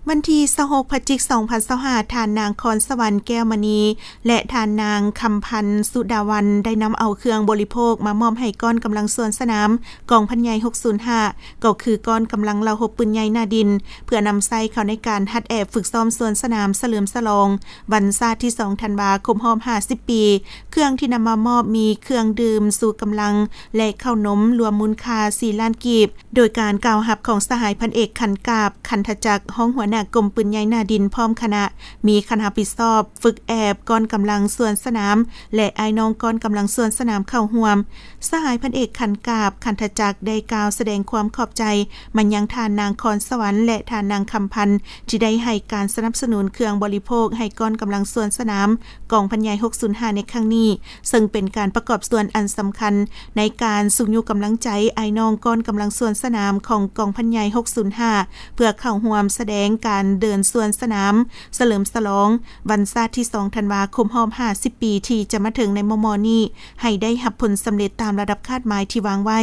วันที่26พฤศจิกายน2025ทานนางคอนสวรรค์แก้วมณีและทานนางคำพันธ์สุดาวันได้นำเอาเครื่องบริโภคมามอบให้ก้อนกำลังส่วนสนามกองพันใหญ่605ก็คือก้อนกำลังเหล่าหบปืนใหญ่หน้าดินเพื่อนำใส่เข้าในการฮัดแอบฝึกซ้อมส่วนสนามเฉลิมฉลองวันชาติที่2ธันวาคม50ปีเครื่องที่นำมามอบมีเครื่องดื่มสู่กำลังและข้าวนมรวมมูลค่า4ล้านกีบโดยการกล่าวรับของสหายพันเอกขันกาบขันทจักรห้องหัวหน้ากรมปืนใหญ่หน้าดินพร้อมคณะมีคณะปิดสอบฝึกแอบก้อนกำลังส่วนสนามและไอ้น้องก้อนกำลังส่วนสนามเข้าห่วมสหายพันเอกขันกาบขันทจักรได้กล่าวแสดงความขอบใจมันยังทานนางคอนสวรรค์และทานนางคำพันธ์ที่ได้ให้การสนับสนุนเครื่องบริโภคให้ก้อนกำลังส่วนสนามกองพันใหญ่605ในครั้งนี้ซึ่งเป็นการประกอบส่วนอันสำคัญในการสุญญูกำลังใจไอ้น้องก้อนกำลังส่วนสนามของกองพันใหญ่605เพื่อเข้าร่วมแสดงการเดินส่วนสนามเฉลิมฉลองวันชาติที่2ธันวาคม50ปีที่จะมาถึงในม.นี้ให้ได้รับผลสำเร็จตามระดับคาดหมายที่วางไว้